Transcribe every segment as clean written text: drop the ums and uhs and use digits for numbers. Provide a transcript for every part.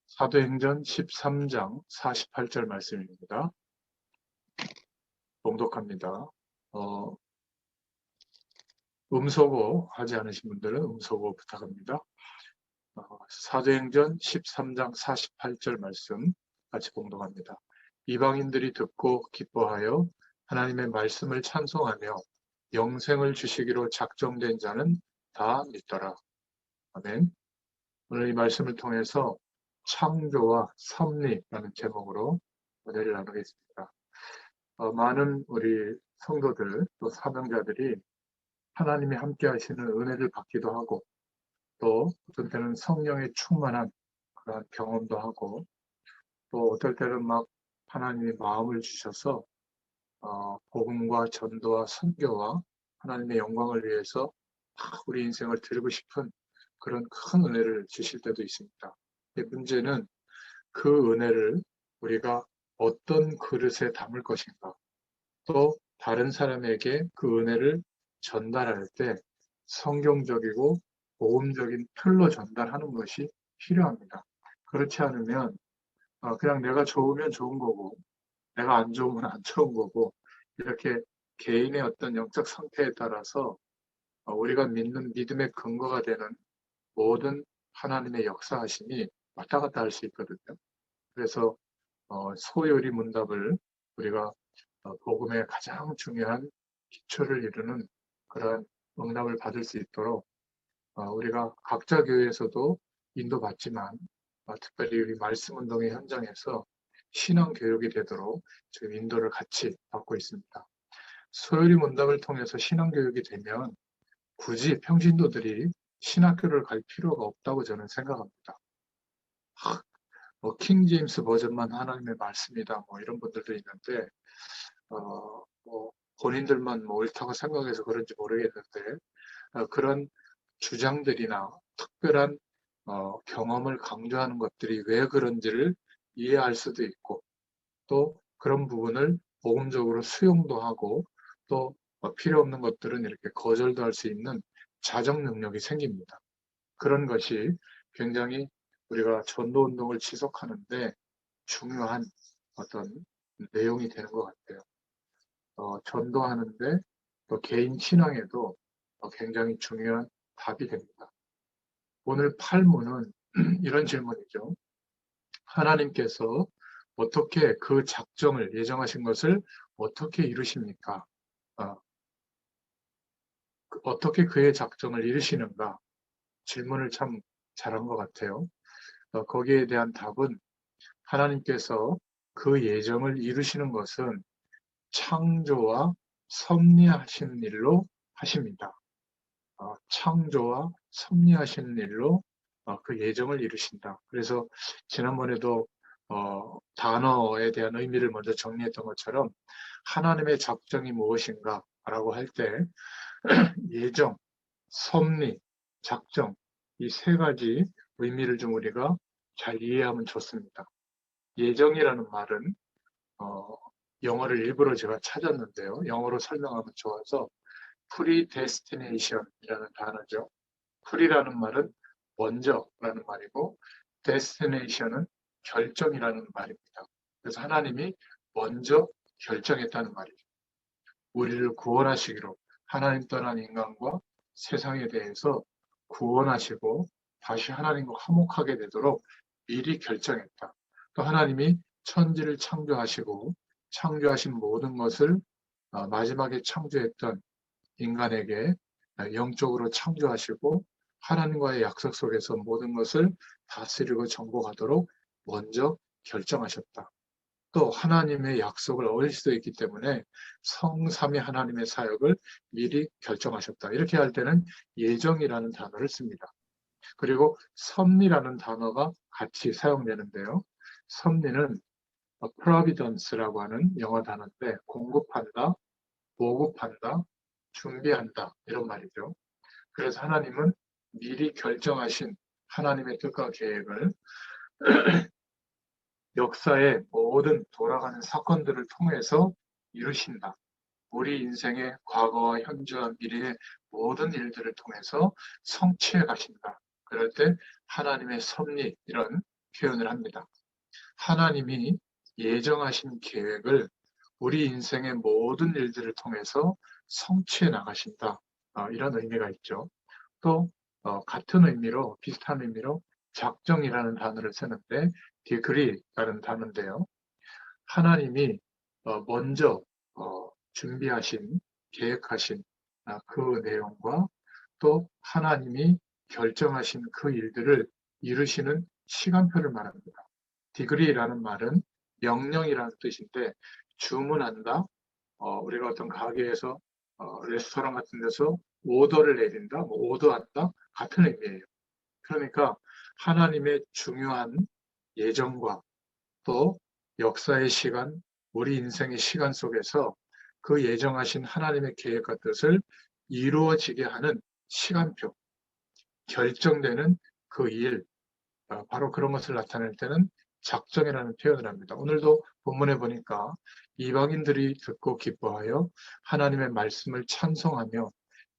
사도행전 13장 48절 말씀입니다. 봉독합니다. 음소거 하지 않으신 분들은 음소거 부탁합니다. 사도행전 13장 48절 말씀 같이 봉독합니다. 이방인들이 듣고 기뻐하여 하나님의 말씀을 찬송하며 영생을 주시기로 작정된 자는 다 믿더라. 아멘. 오늘 이 말씀을 통해서 창조와 섭리라는 제목으로 은혜를 나누겠습니다. 많은 우리 성도들 또 사명자들이 하나님이 함께 하시는 은혜를 받기도 하고 또 어떤 때는 성령의 충만한 그런 경험도 하고 또 어떨 때는 막 하나님이 마음을 주셔서 복음과 전도와 선교와 하나님의 영광을 위해서 우리 인생을 드리고 싶은 그런 큰 은혜를 주실 때도 있습니다. 문제는 그 은혜를 우리가 어떤 그릇에 담을 것인가, 또 다른 사람에게 그 은혜를 전달할 때 성경적이고 복음적인 틀로 전달하는 것이 필요합니다. 그렇지 않으면 그냥 내가 좋으면 좋은 거고 내가 안 좋으면 안 좋은 거고 이렇게 개인의 어떤 영적 상태에 따라서 우리가 믿는 믿음의 근거가 되는 모든 하나님의 역사하심이 왔다 갔다 할 수 있거든요. 그래서 소요리 문답을 우리가 복음의 가장 중요한 기초를 이루는 그러한 응답을 받을 수 있도록 우리가 각자 교회에서도 인도받지만 특별히 우리 말씀운동의 현장에서 신앙교육이 되도록 지금 인도를 같이 받고 있습니다. 소요리 문답을 통해서 신앙교육이 되면 굳이 평신도들이 신학교를 갈 필요가 없다고 저는 생각합니다. 킹제임스 버전만 하나님의 말씀이다 이런 분들도 있는데 본인들만 옳다고 생각해서 그런지 모르겠는데 그런 주장들이나 특별한 경험을 강조하는 것들이 왜 그런지를 이해할 수도 있고 또 그런 부분을 복음적으로 수용도 하고 또 필요 없는 것들은 이렇게 거절도 할 수 있는 자정 능력이 생깁니다. 그런 것이 굉장히 우리가 전도운동을 지속하는데 중요한 어떤 내용이 되는 것 같아요. 전도하는데 또 개인 신앙에도 굉장히 중요한 답이 됩니다. 오늘 8문은 이런 질문이죠. 하나님께서 어떻게 그 작정을 예정하신 것을 어떻게 이루십니까? 어떻게 그의 작정을 이루시는가? 질문을 참 잘한 것 같아요. 거기에 대한 답은 하나님께서 그 예정을 이루시는 것은 창조와 섭리하시는 일로 하십니다. 창조와 섭리하시는 일로 그 예정을 이루신다. 그래서 지난번에도 단어에 대한 의미를 먼저 정리했던 것처럼 하나님의 작정이 무엇인가 라고 할 때 예정, 섭리, 작정 이 세 가지 의미를 좀 우리가 잘 이해하면 좋습니다. 예정이라는 말은 영어를 일부러 제가 찾았는데요. 영어로 설명하면 좋아서 predestination이라는 단어죠. pre라는 말은 먼저라는 말이고 destination은 결정이라는 말입니다. 그래서 하나님이 먼저 결정했다는 말이죠. 우리를 구원하시기로 하나님 떠난 인간과 세상에 대해서 구원하시고 다시 하나님과 화목하게 되도록 미리 결정했다. 또 하나님이 천지를 창조하시고 창조하신 모든 것을 마지막에 창조했던 인간에게 영적으로 창조하시고 하나님과의 약속 속에서 모든 것을 다스리고 정복하도록 먼저 결정하셨다. 또 하나님의 약속을 어길 수도 있기 때문에 성삼위 하나님의 사역을 미리 결정하셨다. 이렇게 할 때는 예정이라는 단어를 씁니다. 그리고 섭리라는 단어가 같이 사용되는데요. 섭리는 providence라고 하는 영어 단어인데 공급한다, 보급한다, 준비한다 이런 말이죠. 그래서 하나님은 미리 결정하신 하나님의 뜻과 계획을 역사의 모든 돌아가는 사건들을 통해서 이루신다. 우리 인생의 과거와 현재와 미래의 모든 일들을 통해서 성취해 가신다. 그럴 때 하나님의 섭리 이런 표현을 합니다. 하나님이 예정하신 계획을 우리 인생의 모든 일들을 통해서 성취해 나가신다. 이런 의미가 있죠. 또 같은 의미로 비슷한 의미로 작정이라는 단어를 쓰는데 decree라는 단어인데요. 하나님이 먼저 준비하신 계획하신 그 내용과 또 하나님이 결정하신 그 일들을 이루시는 시간표를 말합니다. decree라는 말은 명령이라는 뜻인데 주문한다. 우리가 어떤 가게에서 레스토랑 같은 데서 오더를 내린다, 뭐 오더한다 같은 의미예요. 그러니까 하나님의 중요한 예정과 또 역사의 시간, 우리 인생의 시간 속에서 그 예정하신 하나님의 계획과 뜻을 이루어지게 하는 시간표, 결정되는 그 일, 바로 그런 것을 나타낼 때는 작정이라는 표현을 합니다. 오늘도 본문에 보니까 이방인들이 듣고 기뻐하여 하나님의 말씀을 찬송하며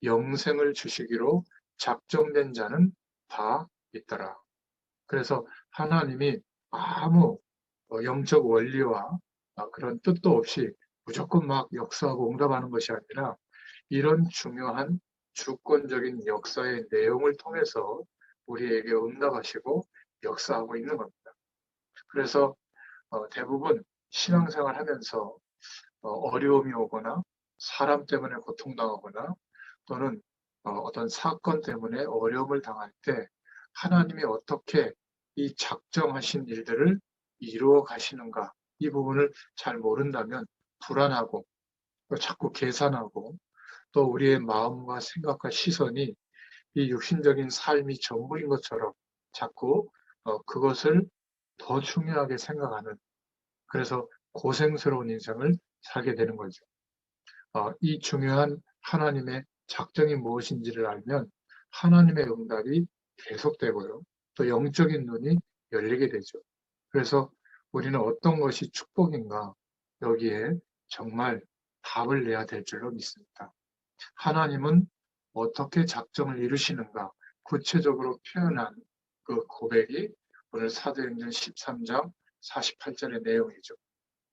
영생을 주시기로 작정된 자는 다 있더라. 그래서 하나님이 아무 영적 원리와 그런 뜻도 없이 무조건 막 역사하고 응답하는 것이 아니라 이런 중요한 주권적인 역사의 내용을 통해서 우리에게 응답하시고 역사하고 있는 겁니다. 그래서 대부분 신앙생활 하면서 어려움이 오거나 사람 때문에 고통당하거나 또는 어떤 사건 때문에 어려움을 당할 때 하나님이 어떻게 이 작정하신 일들을 이루어 가시는가 이 부분을 잘 모른다면 불안하고 또 자꾸 계산하고 또 우리의 마음과 생각과 시선이 이 육신적인 삶이 전부인 것처럼 자꾸 그것을 더 중요하게 생각하는 그래서 고생스러운 인생을 살게 되는 거죠. 이 중요한 하나님의 작정이 무엇인지를 알면 하나님의 응답이 계속되고요. 또 영적인 눈이 열리게 되죠. 그래서 우리는 어떤 것이 축복인가 여기에 정말 답을 내야 될 줄로 믿습니다. 하나님은 어떻게 작정을 이루시는가 구체적으로 표현한 그 고백이 오늘 사도행전 13장 48절의 내용이죠.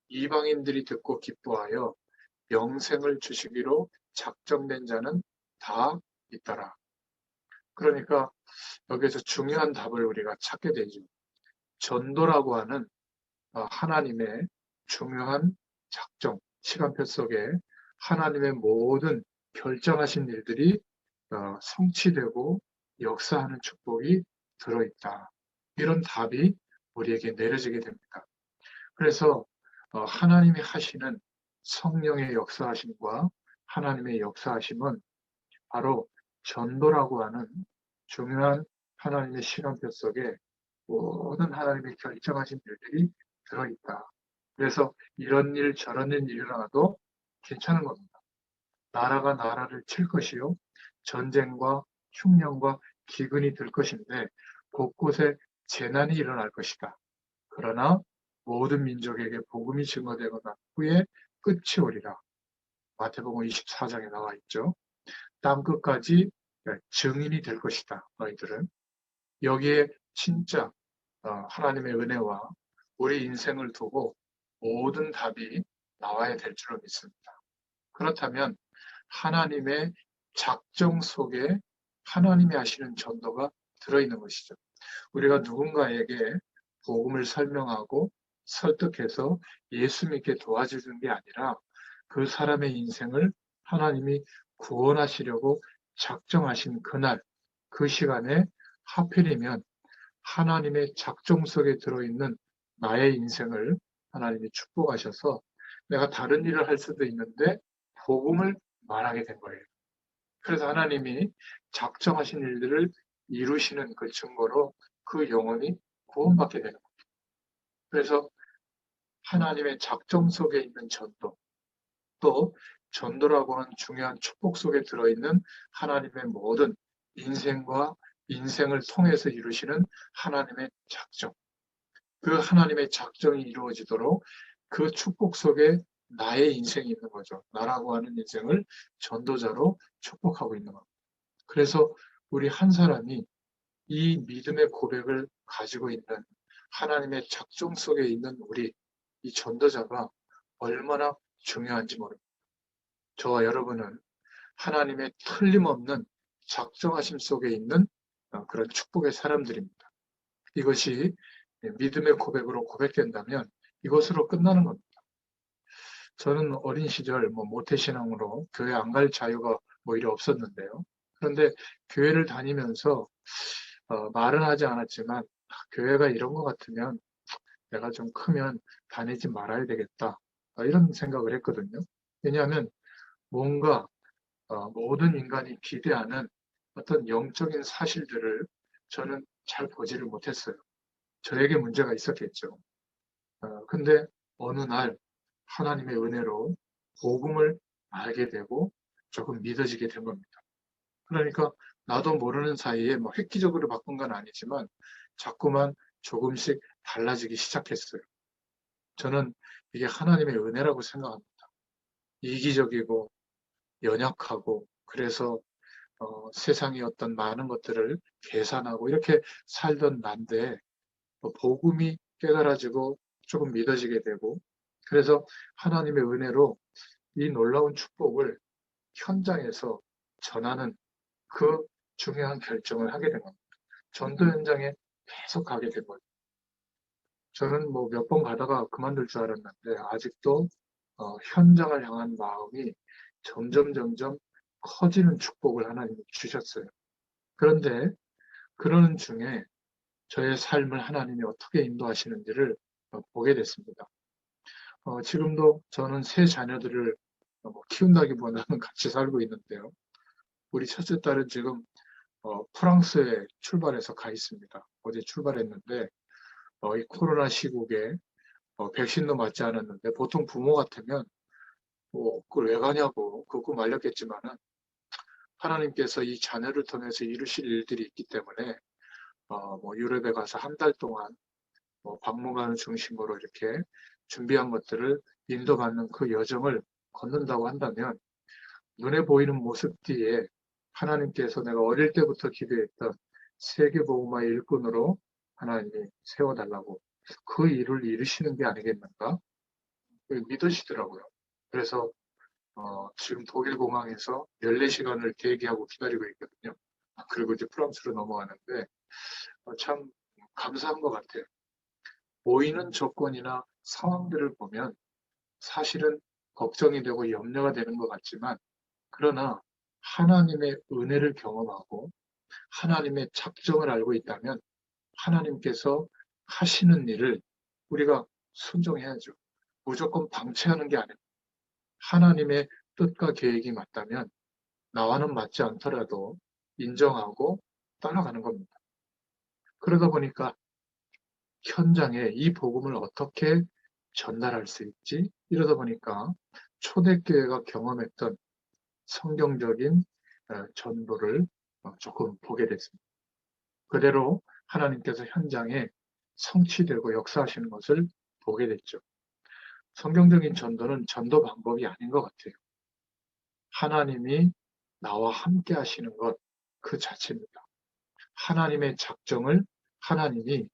이방인들이 듣고 기뻐하여 영생을 주시기로 작정된 자는 다 있더라. 그러니까 여기에서 중요한 답을 우리가 찾게 되죠. 전도라고 하는 하나님의 중요한 작정, 시간표 속에 하나님의 모든 결정하신 일들이 성취되고 역사하는 축복이 들어있다. 이런 답이 우리에게 내려지게 됩니다. 그래서 하나님이 하시는 성령의 역사하심과 하나님의 역사하심은 바로 전도라고 하는 중요한 하나님의 시간표 속에 모든 하나님의 결정하신 일들이 들어있다. 그래서 이런 일 저런 일 일어나도 괜찮은 겁니다. 나라가 나라를 칠 것이요 전쟁과 흉년과 기근이 들 것인데 곳곳에 재난이 일어날 것이다. 그러나 모든 민족에게 복음이 증거되고 난 후에 끝이 오리라. 마태복음 24장에 나와 있죠. 땅 끝까지 증인이 될 것이다. 너희들은. 여기에 진짜 하나님의 은혜와 우리 인생을 두고 모든 답이 나와야 될 줄로 믿습니다. 그렇다면 하나님의 작정 속에 하나님이 하시는 전도가 들어있는 것이죠. 우리가 누군가에게 복음을 설명하고 설득해서 예수 믿게 도와주는 게 아니라 그 사람의 인생을 하나님이 구원하시려고 작정하신 그날, 그 시간에 하필이면 하나님의 작정 속에 들어있는 나의 인생을 하나님이 축복하셔서 내가 다른 일을 할 수도 있는데 복음을 말하게 된 거예요. 그래서 하나님이 작정하신 일들을 이루시는 그 증거로 그 영혼이 구원받게 되는 겁니다. 그래서 하나님의 작정 속에 있는 전도, 또 전도라고 하는 중요한 축복 속에 들어있는 하나님의 모든 인생과 인생을 통해서 이루시는 하나님의 작정. 그 하나님의 작정이 이루어지도록 그 축복 속에 나의 인생이 있는 거죠. 나라고 하는 인생을 전도자로 축복하고 있는 겁니다. 그래서 우리 한 사람이 이 믿음의 고백을 가지고 있는 하나님의 작정 속에 있는 우리, 이 전도자가 얼마나 중요한지 모릅니다. 저와 여러분은 하나님의 틀림없는 작정하심 속에 있는 그런 축복의 사람들입니다. 이것이 믿음의 고백으로 고백된다면 이것으로 끝나는 겁니다. 저는 어린 시절 모태신앙으로 교회 안 갈 자유가 오히려 없었는데요. 그런데 교회를 다니면서 말은 하지 않았지만 교회가 이런 것 같으면 내가 좀 크면 다니지 말아야 되겠다, 이런 생각을 했거든요. 왜냐하면 뭔가 모든 인간이 기대하는 어떤 영적인 사실들을 저는 잘 보지를 못했어요. 저에게 문제가 있었겠죠. 근데 어느 날 하나님의 은혜로 복음을 알게 되고 조금 믿어지게 된 겁니다. 그러니까 나도 모르는 사이에 획기적으로 바꾼 건 아니지만 자꾸만 조금씩 달라지기 시작했어요. 저는 이게 하나님의 은혜라고 생각합니다. 이기적이고 연약하고 그래서 세상의 어떤 많은 것들을 계산하고 이렇게 살던 난데 복음이 깨달아지고 조금 믿어지게 되고 그래서 하나님의 은혜로 이 놀라운 축복을 현장에서 전하는 그 중요한 결정을 하게 된 겁니다. 전도 현장에 계속 가게 된 거죠. 저는 몇 번 가다가 그만둘 줄 알았는데 아직도 현장을 향한 마음이 점점 커지는 축복을 하나님이 주셨어요. 그런데 그러는 중에 저의 삶을 하나님이 어떻게 인도하시는지를 보게 됐습니다. 지금도 저는 세 자녀들을 키운다기보다는 같이 살고 있는데요. 우리 첫째 딸은 지금 프랑스에 출발해서 가 있습니다. 어제 출발했는데 이 코로나 시국에 백신도 맞지 않았는데 보통 부모 같으면 그걸 왜 가냐고 그거 말렸겠지만은 하나님께서 이 자녀를 통해서 이루실 일들이 있기 때문에 유럽에 가서 한 달 동안 박물관을 중심으로 이렇게 준비한 것들을 인도받는 그 여정을 걷는다고 한다면 눈에 보이는 모습 뒤에 하나님께서 내가 어릴 때부터 기도했던 세계복음화의 일꾼으로 하나님이 세워달라고 그 일을 이루시는 게 아니겠는가 믿으시더라고요. 그래서 지금 독일 공항에서 14시간을 대기하고 기다리고 있거든요. 그리고 이제 프랑스로 넘어가는데 참 감사한 것 같아요. 보이는 조건이나 상황들을 보면 사실은 걱정이 되고 염려가 되는 것 같지만 그러나 하나님의 은혜를 경험하고 하나님의 작정을 알고 있다면 하나님께서 하시는 일을 우리가 순종해야죠. 무조건 방치하는 게 아닙니다. 하나님의 뜻과 계획이 맞다면 나와는 맞지 않더라도 인정하고 따라가는 겁니다. 그러다 보니까 현장에 이 복음을 어떻게 전달할 수 있지? 이러다 보니까 초대교회가 경험했던 성경적인 전도를 조금 보게 됐습니다. 그대로 하나님께서 현장에 성취되고 역사하시는 것을 보게 됐죠. 성경적인 전도는 전도 방법이 아닌 것 같아요. 하나님이 나와 함께 하시는 것 그 자체입니다. 하나님의 작정을 하나님이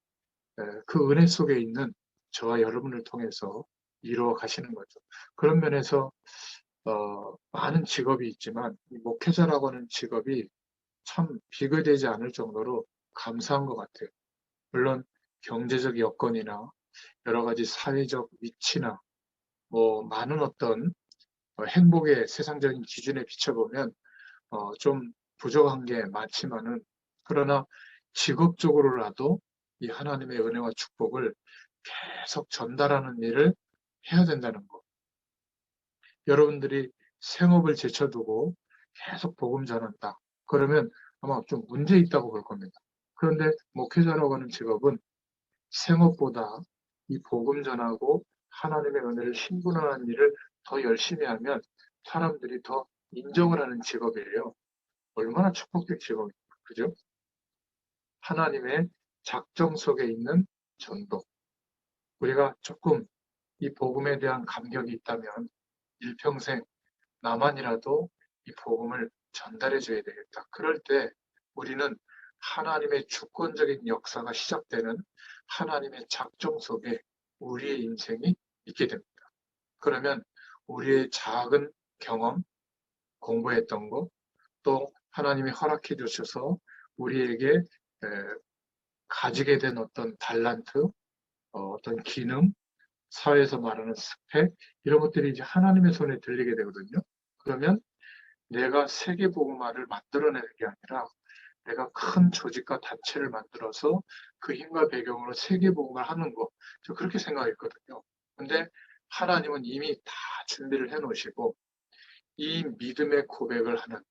그 은혜 속에 있는 저와 여러분을 통해서 이루어 가시는 거죠. 그런 면에서 많은 직업이 있지만 이 목회자라고 하는 직업이 참 비교되지 않을 정도로 감사한 것 같아요. 물론 경제적 여건이나 여러 가지 사회적 위치나 많은 어떤 행복의 세상적인 기준에 비춰보면 좀 부족한 게 많지만은 그러나 직업적으로라도 이 하나님의 은혜와 축복을 계속 전달하는 일을 해야 된다는 거. 여러분들이 생업을 제쳐두고 계속 복음 전한다. 그러면 아마 좀 문제 있다고 볼 겁니다. 그런데 목회자라고 하는 직업은 생업보다 이 복음 전하고 하나님의 은혜를 신분하는 일을 더 열심히 하면 사람들이 더 인정을 하는 직업이에요. 얼마나 축복된 직업입니까? 그죠? 하나님의 작정 속에 있는 전도. 우리가 조금 이 복음에 대한 감격이 있다면 일평생 나만이라도 이 복음을 전달해 줘야 되겠다. 그럴 때 우리는 하나님의 주권적인 역사가 시작되는 하나님의 작정 속에 우리의 인생이 있게 됩니다. 그러면 우리의 작은 경험, 공부했던 것, 또 하나님이 허락해 주셔서 우리에게 가지게 된 어떤 달란트, 어떤 기능, 사회에서 말하는 스펙, 이런 것들이 이제 하나님의 손에 들리게 되거든요. 그러면 내가 세계복음화를 만들어내는 게 아니라 내가 큰 조직과 단체를 만들어서 그 힘과 배경으로 세계복음을 하는 거, 저 그렇게 생각했거든요. 근데 하나님은 이미 다 준비를 해 놓으시고 이 믿음의 고백을 하는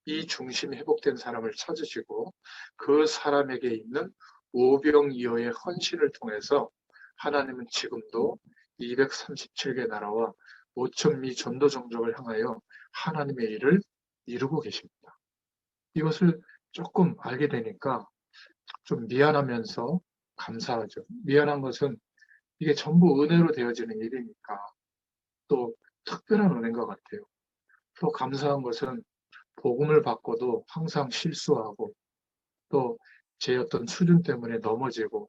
이 중심이 회복된 사람을 찾으시고 그 사람에게 있는 오병이어의 헌신을 통해서 하나님은 지금도 237개 나라와 5천미 전도 종족을 향하여 하나님의 일을 이루고 계십니다. 이것을 조금 알게 되니까 좀 미안하면서 감사하죠. 미안한 것은 이게 전부 은혜로 되어지는 일이니까 또 특별한 은혜인 것 같아요. 또 감사한 것은 복음을 받고도 항상 실수하고 또 제 어떤 수준 때문에 넘어지고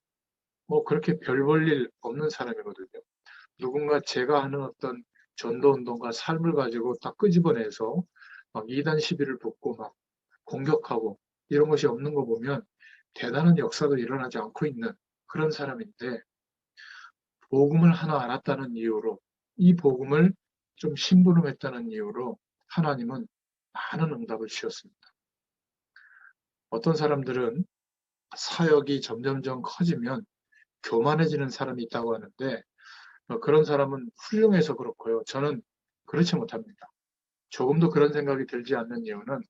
뭐 그렇게 별 볼 일 없는 사람이거든요. 누군가 제가 하는 어떤 전도 운동과 삶을 가지고 딱 끄집어내서 막 이단 시비를 붙고 막 공격하고 이런 것이 없는 거 보면 대단한 역사도 일어나지 않고 있는 그런 사람인데 복음을 하나 알았다는 이유로 이 복음을 좀 심부름했다는 이유로 하나님은 많은 응답을 주셨습니다. 어떤 사람들은 사역이 점점점 커지면 교만해지는 사람이 있다고 하는데 그런 사람은 훌륭해서 그렇고요. 저는 그렇지 못합니다. 조금도 그런 생각이 들지 않는 이유는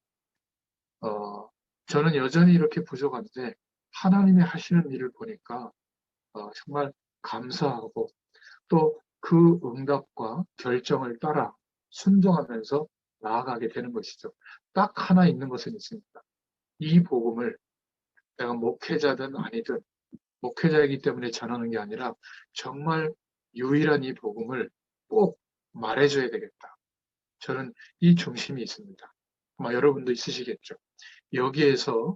저는 여전히 이렇게 부족한데 하나님이 하시는 일을 보니까 정말 감사하고 또 그 응답과 결정을 따라 순종하면서 나아가게 되는 것이죠. 딱 하나 있는 것은 있습니다. 이 복음을 내가 목회자든 아니든 목회자이기 때문에 전하는 게 아니라 정말 유일한 이 복음을 꼭 말해줘야 되겠다. 저는 이 중심이 있습니다. 아마 여러분도 있으시겠죠. 여기에서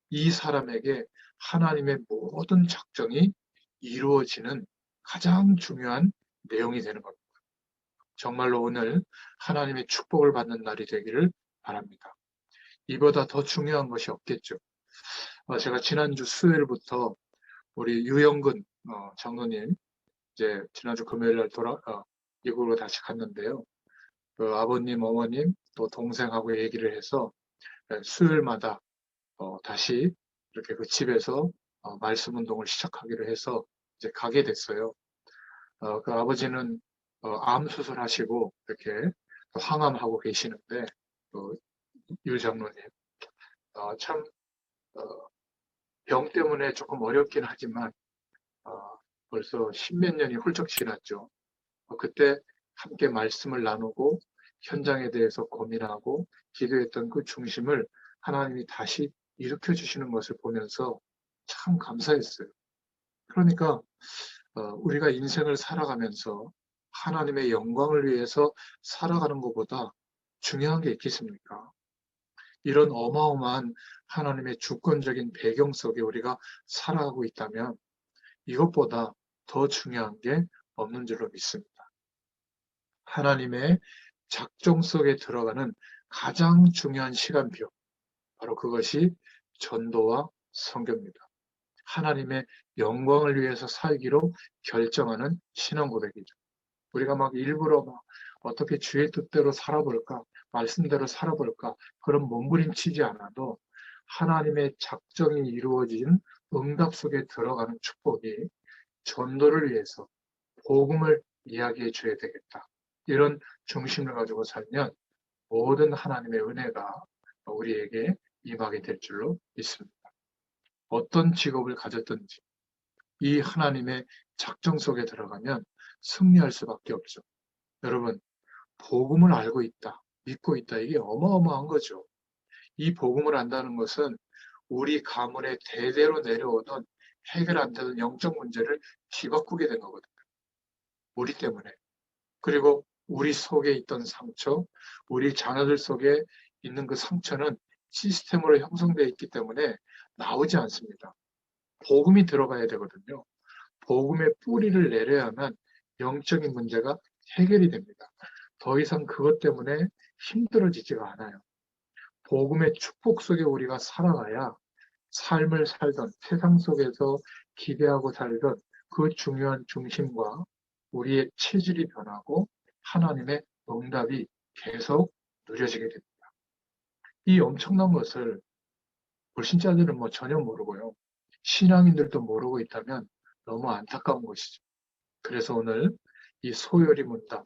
이 사람에게 하나님의 모든 작정이 이루어지는 가장 중요한 내용이 되는 겁니다. 정말로 오늘 하나님의 축복을 받는 날이 되기를 바랍니다. 이보다 더 중요한 것이 없겠죠. 제가 지난주 수요일부터 우리 유영근 장로님 이제 지난주 금요일 날 미국으로 다시 갔는데요. 그 아버님, 어머님 또 동생하고 얘기를 해서 수요일마다 다시 이렇게 그 집에서 말씀 운동을 시작하기로 해서 이제 가게 됐어요. 그 아버지는 암 수술하시고 이렇게 항암하고 계시는데 유 장로님 참 병 때문에 조금 어렵긴 하지만 벌써 십몇 년이 훌쩍 지났죠. 그때 함께 말씀을 나누고 현장에 대해서 고민하고 기도했던 그 중심을 하나님이 다시 일으켜 주시는 것을 보면서 참 감사했어요. 그러니까 우리가 인생을 살아가면서 하나님의 영광을 위해서 살아가는 것보다 중요한 게 있겠습니까? 이런 어마어마한 하나님의 주권적인 배경 속에 우리가 살아가고 있다면 이것보다 더 중요한 게 없는 줄로 믿습니다. 하나님의 작정 속에 들어가는 가장 중요한 시간표, 바로 그것이 전도와 선교입니다. 하나님의 영광을 위해서 살기로 결정하는 신앙 고백이죠. 우리가 막 일부러 막 어떻게 주의 뜻대로 살아볼까, 말씀대로 살아볼까, 그런 몸부림치지 않아도 하나님의 작정이 이루어진 응답 속에 들어가는 축복이 전도를 위해서 복음을 이야기해 줘야 되겠다. 이런 중심을 가지고 살면 모든 하나님의 은혜가 우리에게 임하게 될 줄로 믿습니다. 어떤 직업을 가졌든지 이 하나님의 작정 속에 들어가면 승리할 수밖에 없죠. 여러분, 복음을 알고 있다, 믿고 있다, 이게 어마어마한 거죠. 이 복음을 안다는 것은 우리 가문에 대대로 내려오던 해결 안 되는 영적 문제를 뒤바꾸게 된 거거든요. 우리 때문에. 그리고 우리 속에 있던 상처, 우리 자녀들 속에 있는 그 상처는 시스템으로 형성되어 있기 때문에 나오지 않습니다. 복음이 들어가야 되거든요. 복음의 뿌리를 내려야만 영적인 문제가 해결이 됩니다. 더 이상 그것 때문에 힘들어지지가 않아요. 복음의 축복 속에 우리가 살아가야 삶을 살던 세상 속에서 기대하고 살던 그 중요한 중심과 우리의 체질이 변하고 하나님의 응답이 계속 누려지게 됩니다. 이 엄청난 것을 불신자들은 전혀 모르고요. 신앙인들도 모르고 있다면 너무 안타까운 것이죠. 그래서 오늘 이 소요리 문답,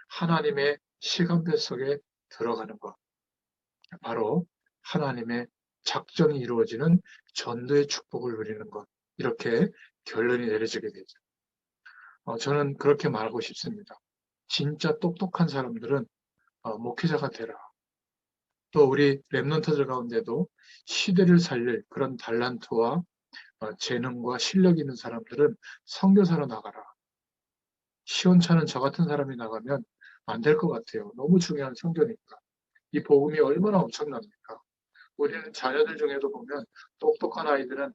하나님의 시간표 속에 들어가는 것, 바로 하나님의 작정이 이루어지는 전도의 축복을 누리는 것, 이렇게 결론이 내려지게 되죠. 저는 그렇게 말하고 싶습니다. 진짜 똑똑한 사람들은 목회자가 되라. 또 우리 랩런트들 가운데도 시대를 살릴 그런 달란트와 재능과 실력이 있는 사람들은 선교사로 나가라. 시원찮은 저 같은 사람이 나가면 안 될 것 같아요. 너무 중요한 선교니까. 이 복음이 얼마나 엄청납니까? 우리는 자녀들 중에도 보면 똑똑한 아이들은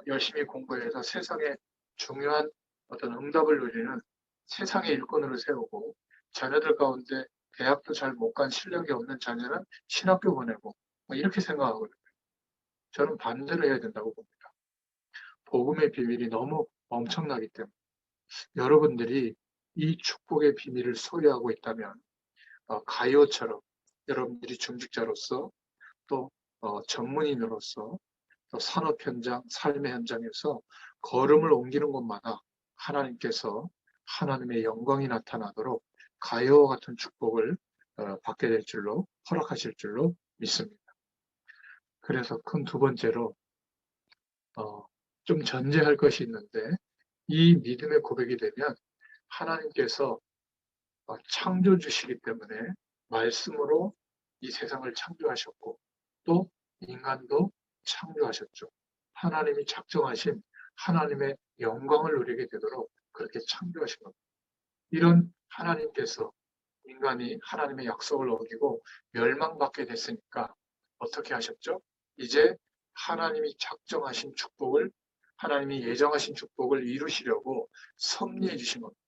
열심히 공부해서 세상에 중요한 어떤 응답을 누리는 세상의 일꾼으로 세우고, 자녀들 가운데 대학도 잘 못 간 실력이 없는 자녀는 신학교 보내고 이렇게 생각하거든요. 저는 반대로 해야 된다고 봅니다. 복음의 비밀이 너무 엄청나기 때문에 여러분들이 이 축복의 비밀을 소유하고 있다면 가이오처럼 여러분들이 중직자로서 또 전문인으로서 또 산업 현장, 삶의 현장에서 걸음을 옮기는 곳마다 하나님께서 하나님의 영광이 나타나도록 가요와 같은 축복을 받게 될 줄로, 허락하실 줄로 믿습니다. 그래서 큰 두 번째로 좀 전제할 것이 있는데, 이 믿음의 고백이 되면 하나님께서 창조주시기 때문에 말씀으로 이 세상을 창조하셨고 또 인간도 창조하셨죠. 하나님이 작정하신 하나님의 영광을 누리게 되도록 그렇게 창조하신 겁니다. 이런 하나님께서 인간이 하나님의 약속을 어기고 멸망받게 됐으니까 어떻게 하셨죠? 이제 하나님이 작정하신 축복을, 하나님이 예정하신 축복을 이루시려고 섭리해 주신 겁니다.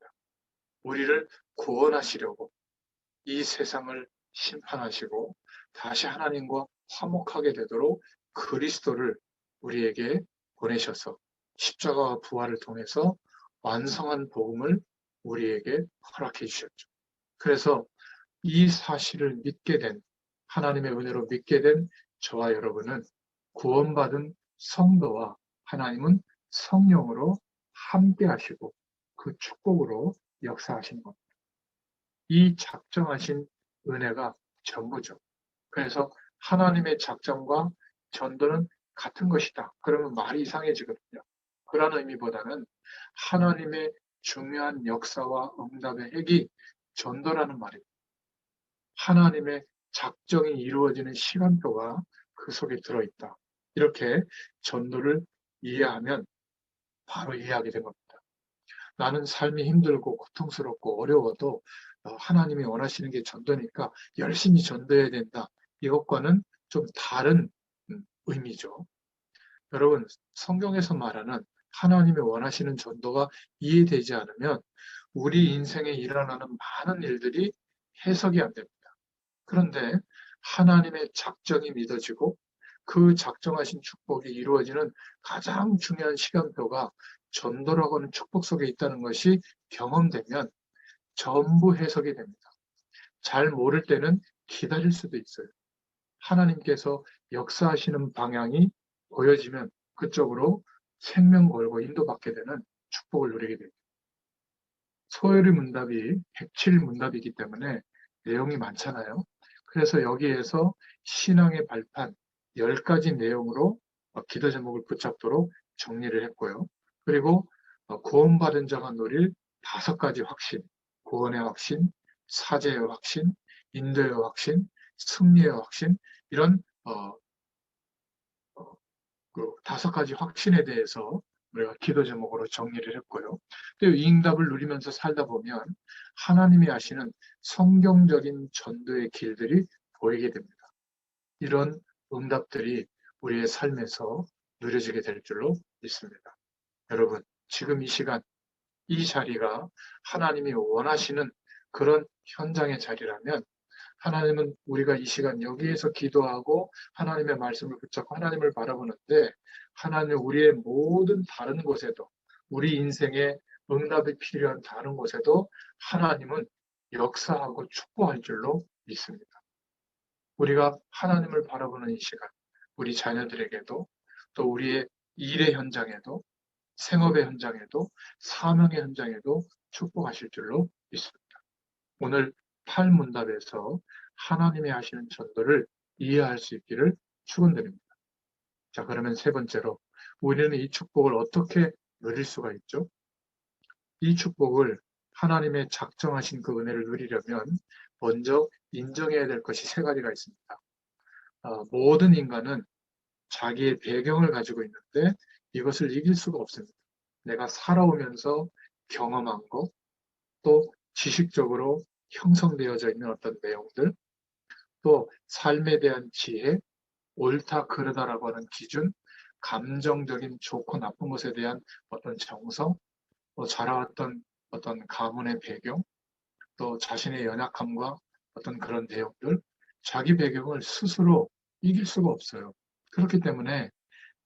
우리를 구원하시려고 이 세상을 심판하시고 다시 하나님과 화목하게 되도록 그리스도를 우리에게 보내셔서 십자가와 부활을 통해서 완성한 복음을 우리에게 허락해 주셨죠. 그래서 이 사실을 믿게 된, 하나님의 은혜로 믿게 된 저와 여러분은 구원받은 성도와 하나님은 성령으로 함께 하시고 그 축복으로 역사하시는 겁니다. 이 작정하신 은혜가 전부죠. 그래서 하나님의 작정과 전도는 같은 것이다. 그러면 말이 이상해지거든요. 그런 의미보다는 하나님의 중요한 역사와 응답의 핵이 전도라는 말입니다. 하나님의 작정이 이루어지는 시간표가 그 속에 들어있다. 이렇게 전도를 이해하면 바로 이해하게 된 겁니다. 나는 삶이 힘들고 고통스럽고 어려워도 하나님이 원하시는 게 전도니까 열심히 전도해야 된다. 이것과는 좀 다른 의미죠. 여러분, 성경에서 말하는 하나님이 원하시는 전도가 이해되지 않으면 우리 인생에 일어나는 많은 일들이 해석이 안 됩니다. 그런데 하나님의 작정이 믿어지고 그 작정하신 축복이 이루어지는 가장 중요한 시간표가 전도라고 하는 축복 속에 있다는 것이 경험되면 전부 해석이 됩니다. 잘 모를 때는 기다릴 수도 있어요. 하나님께서 역사하시는 방향이 보여지면 그쪽으로 생명 걸고 인도받게 되는 축복을 누리게 됩니다. 소요리 문답이 107 문답이기 때문에 내용이 많잖아요. 그래서 여기에서 신앙의 발판 10가지 내용으로 기도 제목을 붙잡도록 정리를 했고요. 그리고 구원받은 자가 누릴 5가지 확신, 구원의 확신, 사죄의 확신, 인도의 확신, 승리의 확신, 이런 그 5가지 확신에 대해서 우리가 기도 제목으로 정리를 했고요. 또 이 응답을 누리면서 살다 보면 하나님이 하시는 성경적인 전도의 길들이 보이게 됩니다. 이런 응답들이 우리의 삶에서 누려지게 될 줄로 믿습니다. 여러분, 지금 이 시간, 이 자리가 하나님이 원하시는 그런 현장의 자리라면 하나님은 우리가 이 시간 여기에서 기도하고 하나님의 말씀을 붙잡고 하나님을 바라보는데 하나님은 우리의 모든 다른 곳에도 우리 인생에 응답이 필요한 다른 곳에도 하나님은 역사하고 축복할 줄로 믿습니다. 우리가 하나님을 바라보는 이 시간, 우리 자녀들에게도 또 우리의 일의 현장에도 생업의 현장에도 사명의 현장에도 축복하실 줄로 믿습니다. 오늘 팔문답에서 하나님이 하시는 전도를 이해할 수 있기를 축원드립니다. 자, 그러면 세 번째로 우리는 이 축복을 어떻게 누릴 수가 있죠? 이 축복을 하나님의 작정하신 그 은혜를 누리려면 먼저 인정해야 될 것이 세 가지가 있습니다. 모든 인간은 자기의 배경을 가지고 있는데 이것을 이길 수가 없습니다. 내가 살아오면서 경험한 것, 또 지식적으로 형성되어져 있는 어떤 내용들, 또 삶에 대한 지혜, 옳다 그르다라고 하는 기준, 감정적인 좋고 나쁜 것에 대한 어떤 정성, 또 자라왔던 어떤 가문의 배경, 또 자신의 연약함과 어떤 그런 내용들, 자기 배경을 스스로 이길 수가 없어요. 그렇기 때문에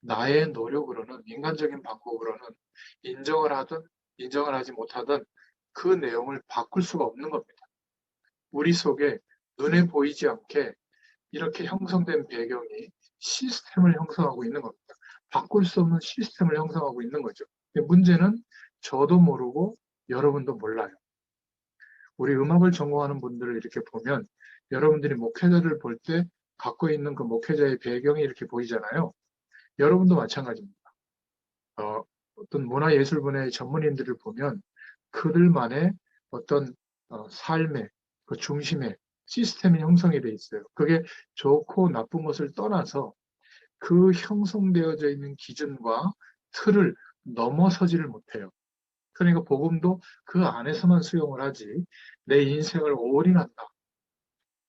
나의 노력으로는, 인간적인 방법으로는 인정을 하든 인정을 하지 못하든 그 내용을 바꿀 수가 없는 겁니다. 우리 속에 눈에 보이지 않게 이렇게 형성된 배경이 시스템을 형성하고 있는 겁니다. 바꿀 수 없는 시스템을 형성하고 있는 거죠. 문제는 저도 모르고 여러분도 몰라요. 우리 음악을 전공하는 분들을 이렇게 보면 여러분들이 목회자를 볼 때 갖고 있는 그 목회자의 배경이 이렇게 보이잖아요. 여러분도 마찬가지입니다. 어떤 문화예술분야의 전문인들을 보면 그들만의 어떤 삶의 그 중심에 시스템이 형성이 돼 있어요. 그게 좋고 나쁜 것을 떠나서 그 형성되어져 있는 기준과 틀을 넘어서지를 못해요. 그러니까 복음도 그 안에서만 수용을 하지 내 인생을 올인한다.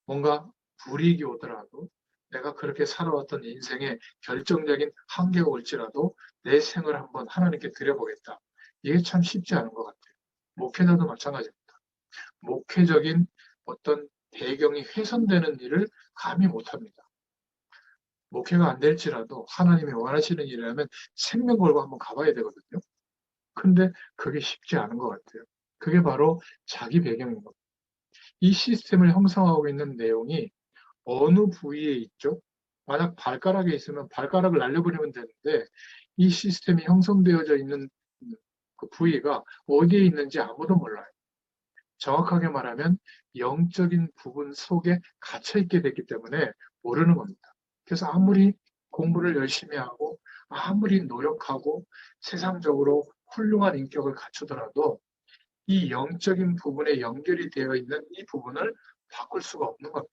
뭔가 불이익이 오더라도 내가 그렇게 살아왔던 인생에 결정적인 한계가 올지라도 내 생을 한번 하나님께 드려보겠다. 이게 참 쉽지 않은 것 같아요. 목회자도 마찬가지입니다. 목회적인 어떤 배경이 훼손되는 일을 감히 못합니다. 목회가 안 될지라도 하나님이 원하시는 일이라면 생명 걸고 한번 가봐야 되거든요. 근데 그게 쉽지 않은 것 같아요. 그게 바로 자기 배경인 겁니다. 이 시스템을 형성하고 있는 내용이 어느 부위에 있죠? 만약 발가락에 있으면 발가락을 날려버리면 되는데 이 시스템이 형성되어져 있는 그 부위가 어디에 있는지 아무도 몰라요. 정확하게 말하면 영적인 부분 속에 갇혀 있게 됐기 때문에 모르는 겁니다. 그래서 아무리 공부를 열심히 하고 아무리 노력하고 세상적으로 훌륭한 인격을 갖추더라도 이 영적인 부분에 연결이 되어 있는 이 부분을 바꿀 수가 없는 겁니다.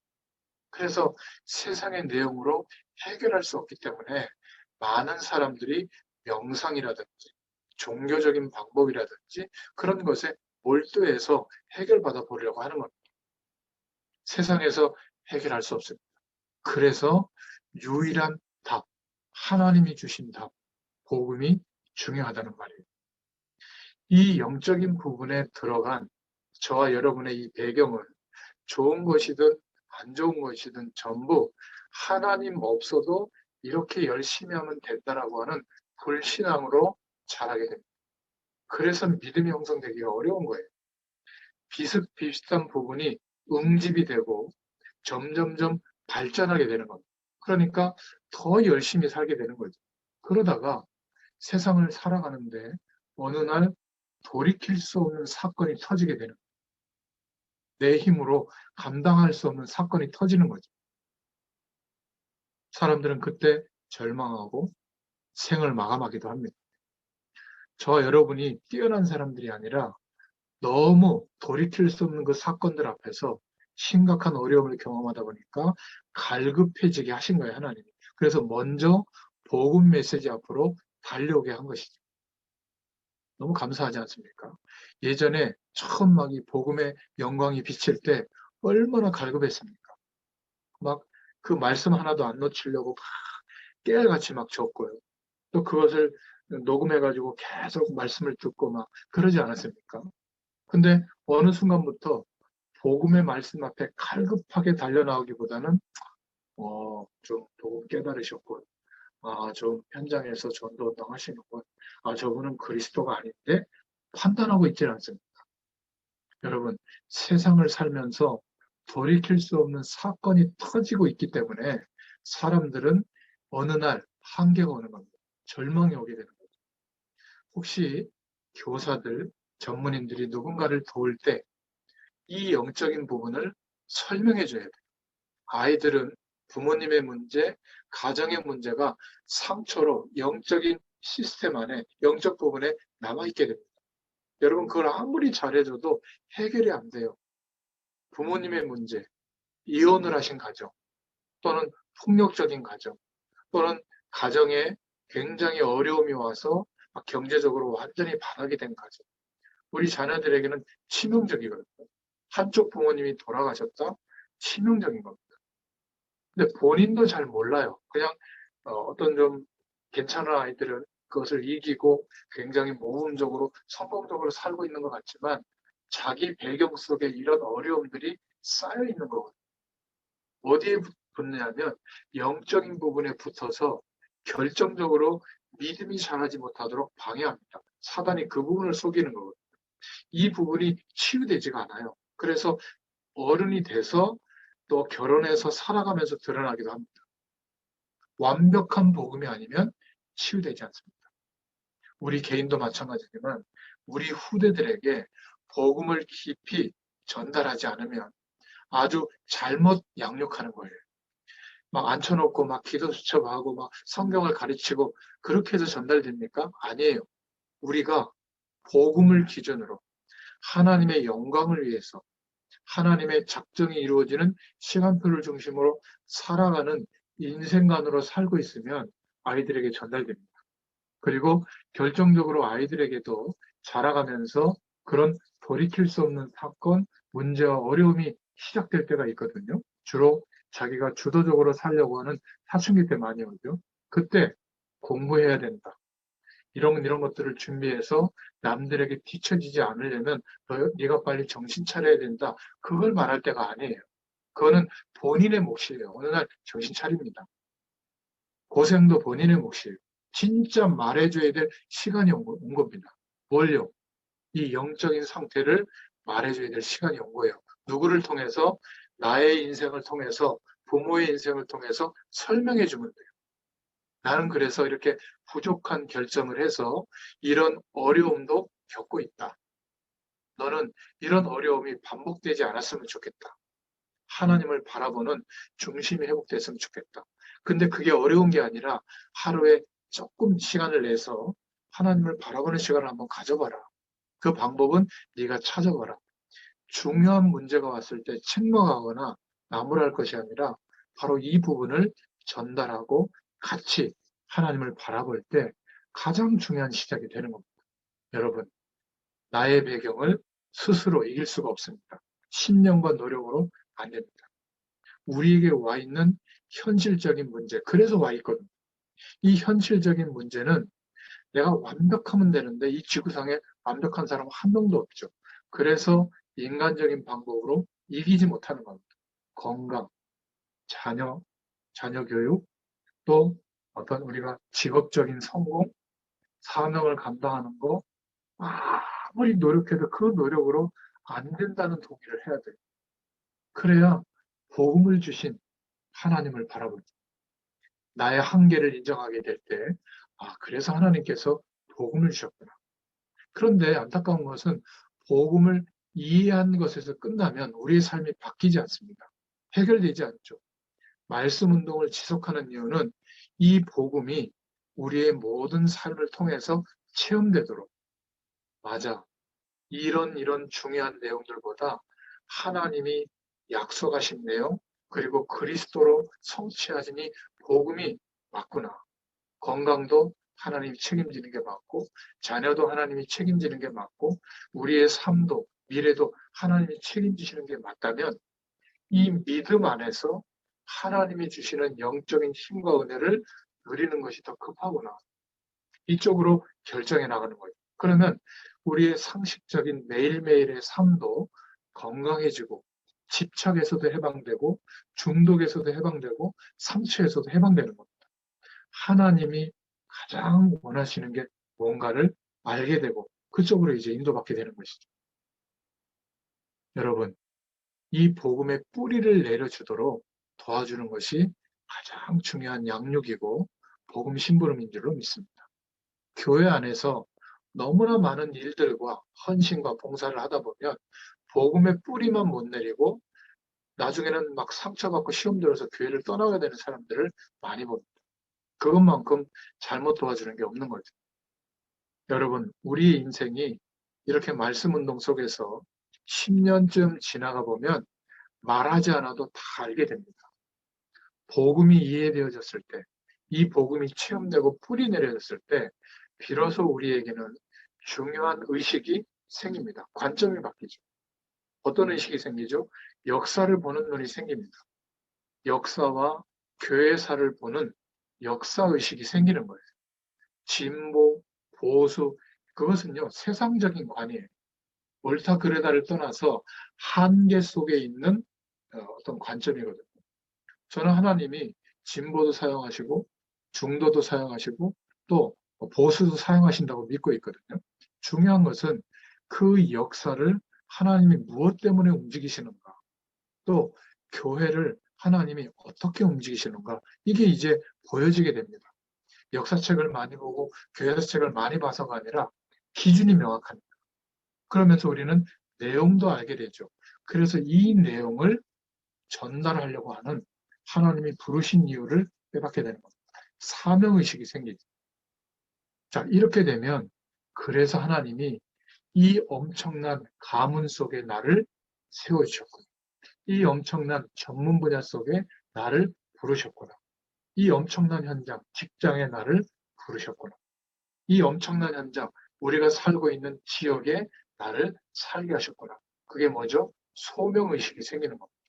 그래서 세상의 내용으로 해결할 수 없기 때문에 많은 사람들이 명상이라든지 종교적인 방법이라든지 그런 것에 몰두해서 해결받아 보려고 하는 겁니다. 세상에서 해결할 수 없습니다. 그래서 유일한 답, 하나님이 주신 답, 복음이 중요하다는 말이에요. 이 영적인 부분에 들어간 저와 여러분의 이 배경은 좋은 것이든 안 좋은 것이든 전부 하나님 없어도 이렇게 열심히 하면 된다라고 하는 불신앙으로 자라게 됩니다. 그래서 믿음이 형성되기가 어려운 거예요. 비슷비슷한 부분이 응집이 되고 점점점 발전하게 되는 겁니다. 그러니까 더 열심히 살게 되는 거죠. 그러다가 세상을 살아가는데 어느 날 돌이킬 수 없는 사건이 터지게 되는 거예요. 내 힘으로 감당할 수 없는 사건이 터지는 거죠. 사람들은 그때 절망하고 생을 마감하기도 합니다. 저와 여러분이 뛰어난 사람들이 아니라 너무 돌이킬 수 없는 그 사건들 앞에서 심각한 어려움을 경험하다 보니까 갈급해지게 하신 거예요, 하나님이. 그래서 먼저 복음 메시지 앞으로 달려오게 한 것이죠. 너무 감사하지 않습니까? 예전에 처음 막 이 복음의 영광이 비칠 때 얼마나 갈급했습니까? 막 그 말씀 하나도 안 놓치려고 막 깨알같이 막 적고요. 또 그것을 녹음해가지고 계속 말씀을 듣고 막 그러지 않았습니까? 근데 어느 순간부터 복음의 말씀 앞에 칼급하게 달려나오기보다는 좀 복음 깨달으셨군. 좀 현장에서 전도 운동 하시는군. 저분은 그리스도가 아닌데 판단하고 있지는 않습니다. 여러분, 세상을 살면서 돌이킬 수 없는 사건이 터지고 있기 때문에 사람들은 어느 날 한계가 오는 겁니다. 절망이 오게 되는 거죠. 혹시 교사들, 전문인들이 누군가를 도울 때 이 영적인 부분을 설명해 줘야 돼요. 아이들은 부모님의 문제, 가정의 문제가 상처로 영적인 시스템 안에, 영적 부분에 남아있게 됩니다. 여러분, 그걸 아무리 잘해줘도 해결이 안 돼요. 부모님의 문제, 이혼을 하신 가정, 또는 폭력적인 가정, 또는 가정에 굉장히 어려움이 와서 경제적으로 완전히 바닥이 된 가정. 우리 자녀들에게는 치명적이거든요. 한쪽 부모님이 돌아가셨다? 치명적인 겁니다. 근데 본인도 잘 몰라요. 그냥 어떤 좀 괜찮은 아이들은 그것을 이기고 굉장히 모범적으로 성공적으로 살고 있는 것 같지만 자기 배경 속에 이런 어려움들이 쌓여 있는 거거든요. 어디에 붙느냐면 영적인 부분에 붙어서 결정적으로 믿음이 자라지 못하도록 방해합니다. 사단이 그 부분을 속이는 거거든요. 이 부분이 치유되지가 않아요. 그래서 어른이 돼서 또 결혼해서 살아가면서 드러나기도 합니다. 완벽한 복음이 아니면 치유되지 않습니다. 우리 개인도 마찬가지지만 우리 후대들에게 복음을 깊이 전달하지 않으면 아주 잘못 양육하는 거예요. 막 앉혀놓고 막 기도 수첩하고 막 성경을 가르치고 그렇게 해서 전달됩니까? 아니에요. 우리가 복음을 기준으로 하나님의 영광을 위해서 하나님의 작정이 이루어지는 시간표를 중심으로 살아가는 인생관으로 살고 있으면 아이들에게 전달됩니다. 그리고 결정적으로 아이들에게도 자라가면서 그런 돌이킬 수 없는 사건, 문제와 어려움이 시작될 때가 있거든요. 주로 자기가 주도적으로 살려고 하는 사춘기 때 많이 오죠. 그때 공부해야 된다. 이런 것들을 준비해서 남들에게 뒤처지지 않으려면 네가 빨리 정신 차려야 된다. 그걸 말할 때가 아니에요. 그거는 본인의 몫이에요. 어느 날 정신 차립니다. 고생도 본인의 몫이에요. 진짜 말해줘야 될 시간이 온 겁니다. 뭘요? 이 영적인 상태를 말해줘야 될 시간이 온 거예요. 누구를 통해서? 나의 인생을 통해서, 부모의 인생을 통해서 설명해 주면 돼요. 나는 그래서 이렇게 부족한 결정을 해서 이런 어려움도 겪고 있다. 너는 이런 어려움이 반복되지 않았으면 좋겠다. 하나님을 바라보는 중심이 회복됐으면 좋겠다. 근데 그게 어려운 게 아니라 하루에 조금 시간을 내서 하나님을 바라보는 시간을 한번 가져봐라. 그 방법은 네가 찾아봐라. 중요한 문제가 왔을 때 책망하거나 나무랄 것이 아니라 바로 이 부분을 전달하고 같이 하나님을 바라볼 때 가장 중요한 시작이 되는 겁니다. 여러분, 나의 배경을 스스로 이길 수가 없습니다. 신념과 노력으로 안 됩니다. 우리에게 와 있는 현실적인 문제, 그래서 와 있거든요. 이 현실적인 문제는 내가 완벽하면 되는데 이 지구상에 완벽한 사람은 한 명도 없죠. 그래서 인간적인 방법으로 이기지 못하는 겁니다. 건강, 자녀 교육, 또 어떤 우리가 직업적인 성공, 사명을 감당하는 거 아무리 노력해도 그 노력으로 안 된다는 동의를 해야 돼요. 그래야 복음을 주신 하나님을 바라볼 때, 나의 한계를 인정하게 될 때, 그래서 하나님께서 복음을 주셨구나. 그런데 안타까운 것은 복음을 이해한 것에서 끝나면 우리의 삶이 바뀌지 않습니다. 해결되지 않죠. 말씀 운동을 지속하는 이유는 이 복음이 우리의 모든 삶을 통해서 체험되도록, 맞아. 이런 중요한 내용들보다 하나님이 약속하신 내용, 그리고 그리스도로 성취하시니 복음이 맞구나. 건강도 하나님이 책임지는 게 맞고, 자녀도 하나님이 책임지는 게 맞고, 우리의 삶도, 미래도 하나님이 책임지시는 게 맞다면, 이 믿음 안에서 하나님이 주시는 영적인 힘과 은혜를 누리는 것이 더 급하구나. 이쪽으로 결정해 나가는 거예요. 그러면 우리의 상식적인 매일매일의 삶도 건강해지고 집착에서도 해방되고 중독에서도 해방되고 상처에서도 해방되는 겁니다. 하나님이 가장 원하시는 게 뭔가를 알게 되고 그쪽으로 이제 인도받게 되는 것이죠. 여러분, 이 복음의 뿌리를 내려주도록 도와주는 것이 가장 중요한 양육이고 복음 심부름인 줄로 믿습니다. 교회 안에서 너무나 많은 일들과 헌신과 봉사를 하다 보면 복음의 뿌리만 못 내리고 나중에는 막 상처받고 시험 들어서 교회를 떠나게 되는 사람들을 많이 봅니다. 그것만큼 잘못 도와주는 게 없는 거죠. 여러분, 우리의 인생이 이렇게 말씀 운동 속에서 10년쯤 지나가 보면 말하지 않아도 다 알게 됩니다. 복음이 이해되어졌을 때, 이 복음이 체험되고 뿌리 내려졌을 때, 비로소 우리에게는 중요한 의식이 생깁니다. 관점이 바뀌죠. 어떤 의식이 생기죠? 역사를 보는 눈이 생깁니다. 역사와 교회사를 보는 역사의식이 생기는 거예요. 진보, 보수, 그것은요, 세상적인 관이에요. 옳다 그르다를 떠나서 한계 속에 있는 어떤 관점이거든요. 저는 하나님이 진보도 사용하시고 중도도 사용하시고 또 보수도 사용하신다고 믿고 있거든요. 중요한 것은 그 역사를 하나님이 무엇 때문에 움직이시는가, 또 교회를 하나님이 어떻게 움직이시는가, 이게 이제 보여지게 됩니다. 역사책을 많이 보고 교회사책을 많이 봐서가 아니라 기준이 명확합니다. 그러면서 우리는 내용도 알게 되죠. 그래서 이 내용을 전달하려고 하는 하나님이 부르신 이유를 깨닫게 되는 겁니다. 사명의식이 생기죠. 자, 이렇게 되면 그래서 하나님이 이 엄청난 가문 속에 나를 세워주셨구나. 이 엄청난 전문 분야 속에 나를 부르셨구나. 이 엄청난 현장, 직장에 나를 부르셨구나. 이 엄청난 현장, 우리가 살고 있는 지역에 나를 살게 하셨구나. 그게 뭐죠? 소명의식이 생기는 겁니다.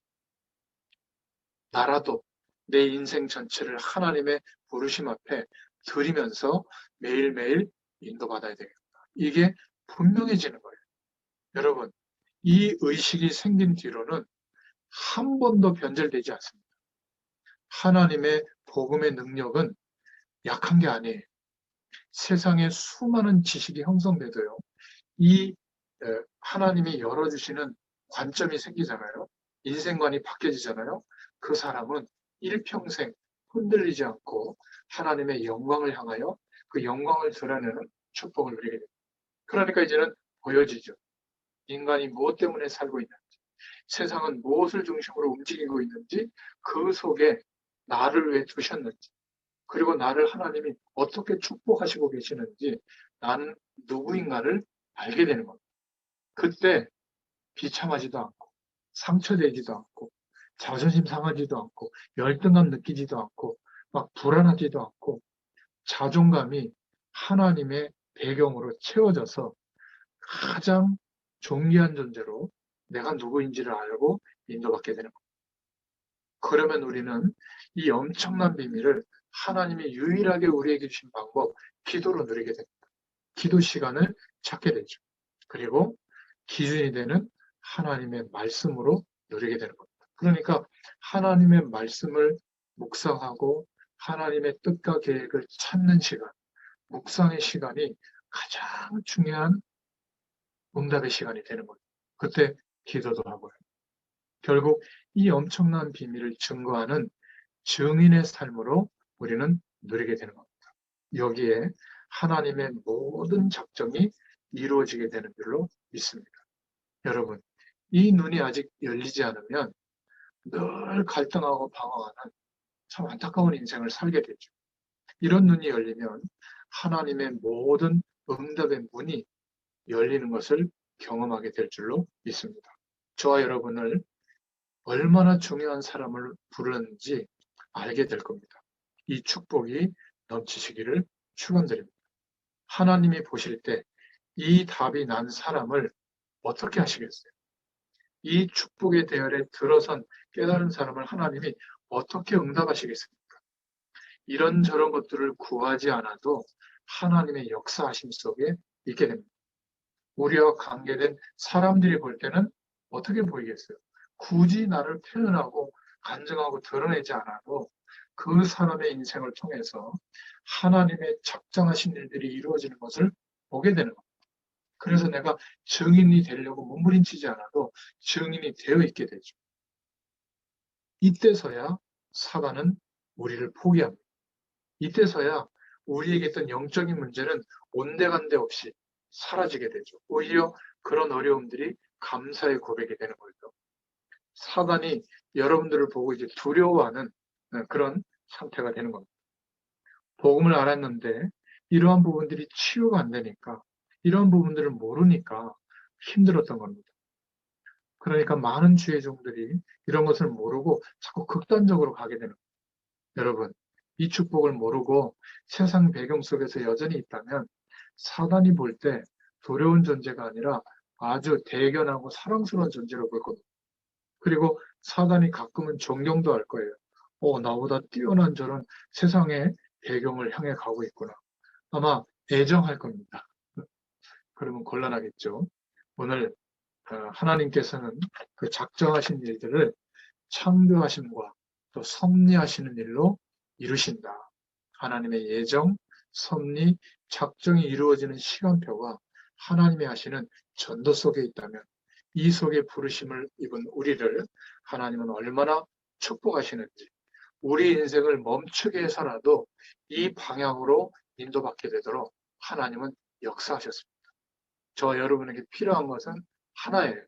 나라도 내 인생 전체를 하나님의 부르심 앞에 드리면서 매일매일 인도받아야 되겠다. 이게 분명해지는 거예요. 여러분, 이 의식이 생긴 뒤로는 한 번도 변절되지 않습니다. 하나님의 복음의 능력은 약한 게 아니에요. 세상에 수많은 지식이 형성돼도요. 이 하나님이 열어주시는 관점이 생기잖아요. 인생관이 바뀌어지잖아요. 그 사람은 일평생 흔들리지 않고 하나님의 영광을 향하여 그 영광을 드러내는 축복을 누리게 됩니다. 그러니까 이제는 보여지죠. 인간이 무엇 때문에 살고 있는지, 세상은 무엇을 중심으로 움직이고 있는지, 그 속에 나를 왜 두셨는지, 그리고 나를 하나님이 어떻게 축복하시고 계시는지 나는 누구인가를 알게 되는 겁니다. 그때 비참하지도 않고 상처되지도 않고 자존심 상하지도 않고 열등감 느끼지도 않고 막 불안하지도 않고 자존감이 하나님의 배경으로 채워져서 가장 존귀한 존재로 내가 누구인지를 알고 인도받게 되는 겁니다. 그러면 우리는 이 엄청난 비밀을 하나님이 유일하게 우리에게 주신 방법, 기도로 누리게 됩니다. 기도 시간을 찾게 되죠. 그리고 기준이 되는 하나님의 말씀으로 누리게 되는 겁니다. 그러니까 하나님의 말씀을 묵상하고 하나님의 뜻과 계획을 찾는 시간, 묵상의 시간이 가장 중요한 응답의 시간이 되는 거예요. 그때 기도도 하고요. 결국 이 엄청난 비밀을 증거하는 증인의 삶으로 우리는 누리게 되는 겁니다. 여기에 하나님의 모든 작정이 이루어지게 되는 줄로 믿습니다. 여러분, 이 눈이 아직 열리지 않으면 늘 갈등하고 방황하는 참 안타까운 인생을 살게 되죠. 이런 눈이 열리면 하나님의 모든 응답의 문이 열리는 것을 경험하게 될 줄로 믿습니다. 저와 여러분을 얼마나 중요한 사람을 부르는지 알게 될 겁니다. 이 축복이 넘치시기를 축원드립니다. 하나님이 보실 때 이 답이 난 사람을 어떻게 하시겠어요? 이 축복의 대열에 들어선 깨달은 사람을 하나님이 어떻게 응답하시겠습니까? 이런저런 것들을 구하지 않아도 하나님의 역사하심 속에 있게 됩니다. 우리와 관계된 사람들이 볼 때는 어떻게 보이겠어요? 굳이 나를 표현하고 간증하고 드러내지 않아도 그 사람의 인생을 통해서 하나님의 작정하신 일들이 이루어지는 것을 보게 되는 겁니다. 그래서 내가 증인이 되려고 몸부림치지 않아도 증인이 되어 있게 되죠. 이때서야 사단은 우리를 포기합니다. 이때서야 우리에게 있던 영적인 문제는 온데간데 없이 사라지게 되죠. 오히려 그런 어려움들이 감사의 고백이 되는 거죠. 사단이 여러분들을 보고 이제 두려워하는 그런 상태가 되는 겁니다. 복음을 알았는데 이러한 부분들이 치유가 안 되니까, 이러한 부분들을 모르니까 힘들었던 겁니다. 그러니까 많은 주의 종들이 이런 것을 모르고 자꾸 극단적으로 가게 되는 겁니다. 여러분, 이 축복을 모르고 세상 배경 속에서 여전히 있다면 사단이 볼 때 두려운 존재가 아니라 아주 대견하고 사랑스러운 존재로 볼 겁니다. 그리고 사단이 가끔은 존경도 할 거예요. 나보다 뛰어난 저런 세상의 배경을 향해 가고 있구나. 아마 애정할 겁니다. 그러면 곤란하겠죠. 오늘 하나님께서는 그 작정하신 일들을 창조하심과 또 섭리하시는 일로 이루신다. 하나님의 예정, 섭리, 작정이 이루어지는 시간표가 하나님이 하시는 전도 속에 있다면 이 속에 부르심을 입은 우리를 하나님은 얼마나 축복하시는지, 우리 인생을 멈추게 해서라도 이 방향으로 인도받게 되도록 하나님은 역사하셨습니다. 저 여러분에게 필요한 것은 하나예요.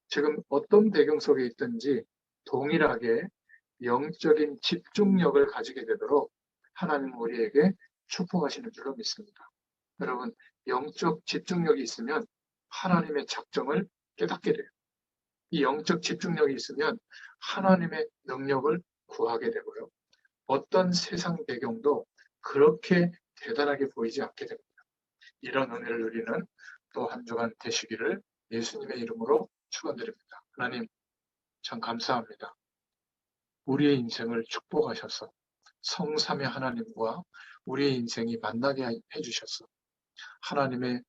지금 어떤 배경 속에 있든지 동일하게 영적인 집중력을 가지게 되도록 하나님 우리에게 축복하시는 줄로 믿습니다. 여러분, 영적 집중력이 있으면 하나님의 작정을 깨닫게 돼요. 이 영적 집중력이 있으면 하나님의 능력을 구하게 되고요. 어떤 세상 배경도 그렇게 대단하게 보이지 않게 됩니다. 이런 은혜를 누리는 또 한 주간 되시기를 예수님의 이름으로 축원드립니다. 하나님, 참 감사합니다. 우리의 인생을 축복하셔서 성삼의 하나님과 우리의 인생이 만나게 해주셔서 하나님의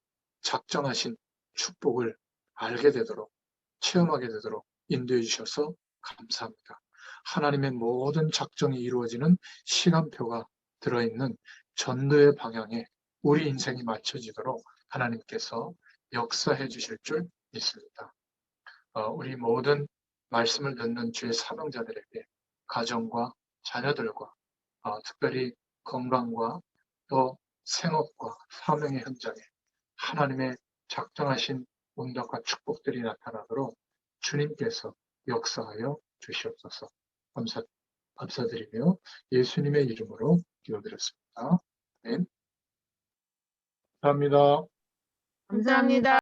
작정하신 축복을 알게 되도록, 체험하게 되도록 인도해 주셔서 감사합니다. 하나님의 모든 작정이 이루어지는 시간표가 들어있는 전도의 방향에 우리 인생이 맞춰지도록 하나님께서 역사해 주실 줄 믿습니다. 우리 모든 말씀을 듣는 주의 사명자들에게 가정과 자녀들과 특별히 건강과 또 생업과 사명의 현장에 하나님의 작정하신 응답과 축복들이 나타나도록 주님께서 역사하여 주시옵소서. 감사드리며 예수님의 이름으로 기도드렸습니다. 아멘. 감사합니다. 감사합니다.